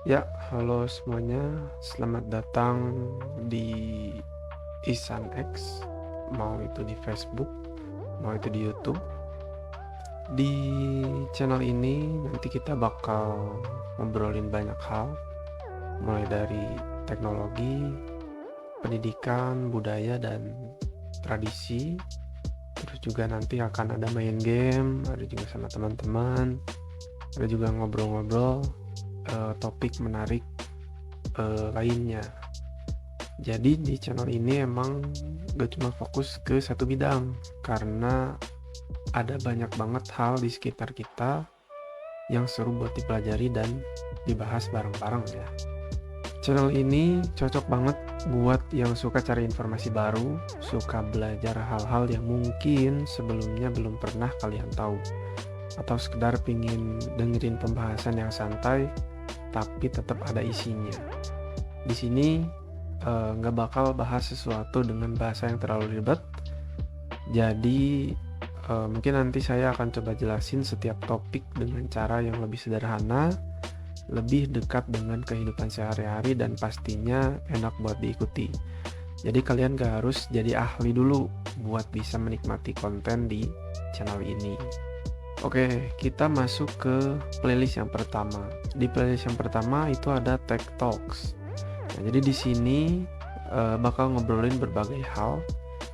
Ya, halo semuanya. Selamat datang di Isan X, mau itu di Facebook, mau itu di YouTube. Di channel ini nanti kita bakal ngobrolin banyak hal, mulai dari teknologi, pendidikan, budaya, dan tradisi. Terus juga nanti akan ada main game, ada juga sama teman-teman, ada juga ngobrol-ngobrol topik menarik lainnya. Jadi di channel ini emang gak cuma fokus ke satu bidang, karena ada banyak banget hal di sekitar kita yang seru buat dipelajari dan dibahas bareng-bareng ya. Channel ini cocok banget buat yang suka cari informasi baru, suka belajar hal-hal yang mungkin sebelumnya belum pernah kalian tahu, atau sekedar pingin dengerin pembahasan yang santai tapi tetap ada isinya. Di sini nggak bakal bahas sesuatu dengan bahasa yang terlalu ribet. Jadi mungkin nanti saya akan coba jelasin setiap topik dengan cara yang lebih sederhana, lebih dekat dengan kehidupan sehari-hari, dan pastinya enak buat diikuti. Jadi kalian gak harus jadi ahli dulu buat bisa menikmati konten di channel ini. Oke, kita masuk ke playlist yang pertama. Di playlist yang pertama itu ada Tech Talks. Nah, jadi di sini bakal ngobrolin berbagai hal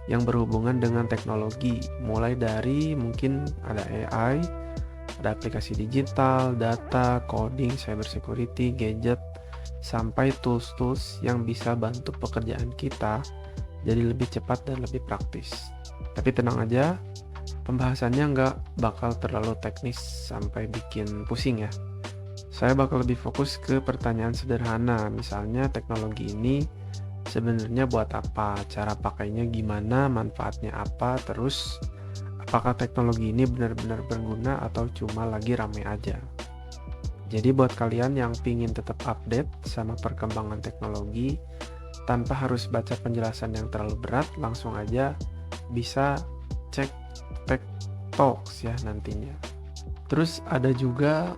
yang berhubungan dengan teknologi, mulai dari mungkin ada AI, ada aplikasi digital, data, coding, cybersecurity, gadget, sampai tools-tools yang bisa bantu pekerjaan kita jadi lebih cepat dan lebih praktis. Tapi tenang aja, pembahasannya nggak bakal terlalu teknis sampai bikin pusing ya. Saya bakal lebih fokus ke pertanyaan sederhana, misalnya teknologi ini sebenarnya buat apa, cara pakainya gimana, manfaatnya apa, terus apakah teknologi ini benar-benar berguna atau cuma lagi rame aja. Jadi buat kalian yang pingin tetap update sama perkembangan teknologi tanpa harus baca penjelasan yang terlalu berat, langsung aja bisa cek Tech Talks ya nantinya. Terus ada juga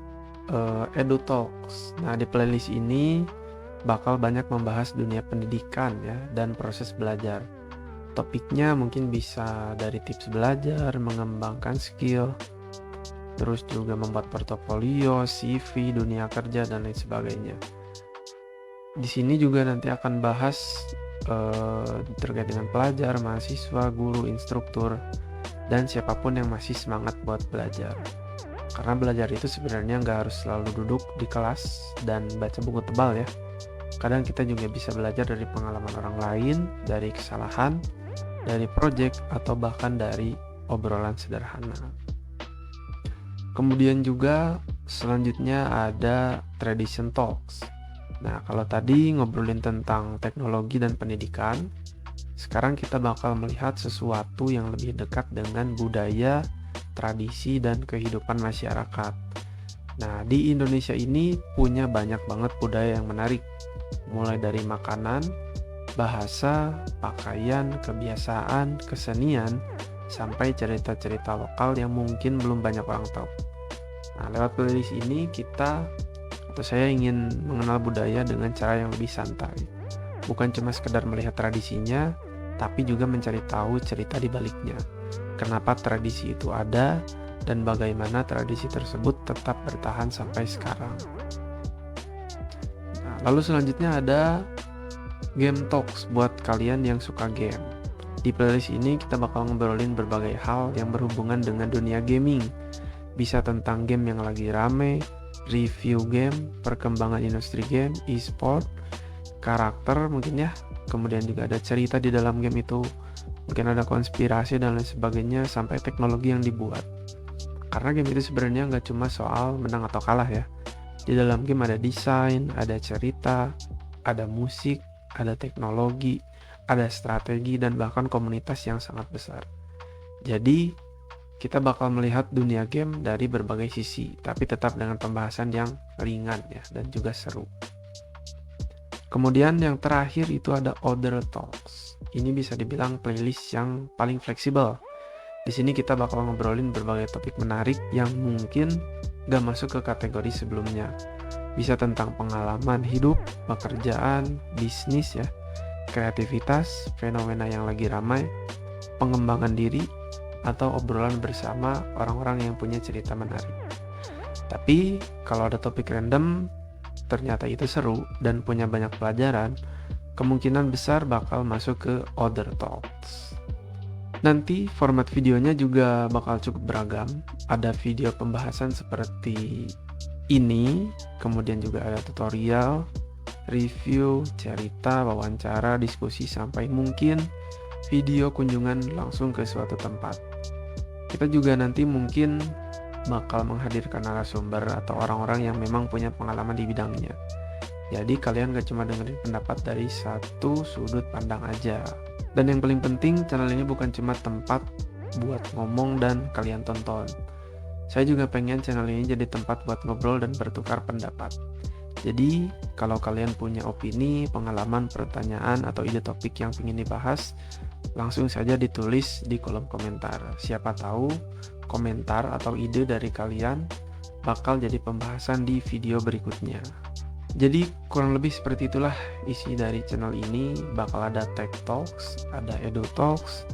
Edu Talks. Nah, di playlist ini bakal banyak membahas dunia pendidikan ya dan proses belajar. Topiknya mungkin bisa dari tips belajar, mengembangkan skill, terus juga membuat portofolio, CV, dunia kerja, dan lain sebagainya. Di sini juga nanti akan bahas terkait dengan pelajar, mahasiswa, guru, instruktur, dan siapapun yang masih semangat buat belajar. Karena belajar itu sebenarnya nggak harus selalu duduk di kelas dan baca buku tebal ya. Kadang kita juga bisa belajar dari pengalaman orang lain, dari kesalahan, dari project, atau bahkan dari obrolan sederhana. Kemudian juga selanjutnya ada Tradition Talks. Nah, kalau tadi ngobrolin tentang teknologi dan pendidikan, sekarang kita bakal melihat sesuatu yang lebih dekat dengan budaya, tradisi, dan kehidupan masyarakat. Nah, di Indonesia ini punya banyak banget budaya yang menarik, mulai dari makanan, bahasa, pakaian, kebiasaan, kesenian, sampai cerita-cerita lokal yang mungkin belum banyak orang tahu. Nah, lewat playlist ini saya ingin mengenal budaya dengan cara yang lebih santai. Bukan cuma sekedar melihat tradisinya, tapi juga mencari tahu cerita di baliknya. Kenapa tradisi itu ada, dan bagaimana tradisi tersebut tetap bertahan sampai sekarang. Nah, lalu selanjutnya ada Game Talks buat kalian yang suka game. Di playlist ini kita bakal ngobrolin berbagai hal yang berhubungan dengan dunia gaming. Bisa tentang game yang lagi rame, review game, perkembangan industri game, e-sport, karakter mungkin ya, kemudian juga ada cerita di dalam game itu, mungkin ada konspirasi dan lain sebagainya, sampai teknologi yang dibuat. Karena game itu sebenarnya nggak cuma soal menang atau kalah ya. Di dalam game ada desain, ada cerita, ada musik, ada teknologi, ada strategi, dan bahkan komunitas yang sangat besar. Jadi kita bakal melihat dunia game dari berbagai sisi, tapi tetap dengan pembahasan yang ringan ya, dan juga seru. Kemudian yang terakhir itu ada Other Talks. Ini bisa dibilang playlist yang paling fleksibel. Di sini kita bakal ngobrolin berbagai topik menarik yang mungkin gak masuk ke kategori sebelumnya. Bisa tentang pengalaman hidup, pekerjaan, bisnis ya, kreativitas, fenomena yang lagi ramai, pengembangan diri, atau obrolan bersama orang-orang yang punya cerita menarik. Tapi kalau ada topik random, ternyata itu seru dan punya banyak pelajaran, kemungkinan besar bakal masuk ke Other Talks. Nanti format videonya juga bakal cukup beragam. Ada video pembahasan seperti ini, kemudian juga ada tutorial, review, cerita, wawancara, diskusi, sampai mungkin video kunjungan langsung ke suatu tempat. Kita juga nanti mungkin bakal menghadirkan narasumber atau orang-orang yang memang punya pengalaman di bidangnya. Jadi kalian gak cuma dengerin pendapat dari satu sudut pandang aja. Dan yang paling penting, channel ini bukan cuma tempat buat ngomong dan kalian tonton. Saya juga pengen channel ini jadi tempat buat ngobrol dan bertukar pendapat. Jadi, kalau kalian punya opini, pengalaman, pertanyaan, atau ide topik yang ingin dibahas, langsung saja ditulis di kolom komentar. Siapa tahu, komentar atau ide dari kalian bakal jadi pembahasan di video berikutnya. Jadi, kurang lebih seperti itulah isi dari channel ini. Bakal ada Tech Talks, ada Edu Talks,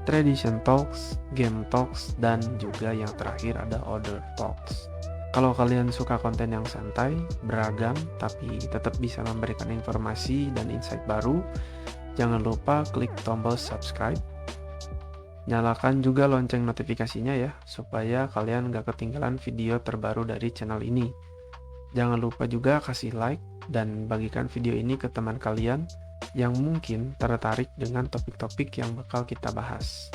Tradition Talks, Game Talks, dan juga yang terakhir ada Other Talks. Kalau kalian suka konten yang santai, beragam, tapi tetap bisa memberikan informasi dan insight baru, jangan lupa klik tombol subscribe. Nyalakan juga lonceng notifikasinya ya, supaya kalian gak ketinggalan video terbaru dari channel ini. Jangan lupa juga kasih like dan bagikan video ini ke teman kalian yang mungkin tertarik dengan topik-topik yang bakal kita bahas.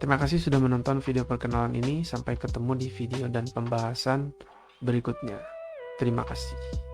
Terima kasih sudah menonton video perkenalan ini. Sampai ketemu di video dan pembahasan berikutnya. Terima kasih.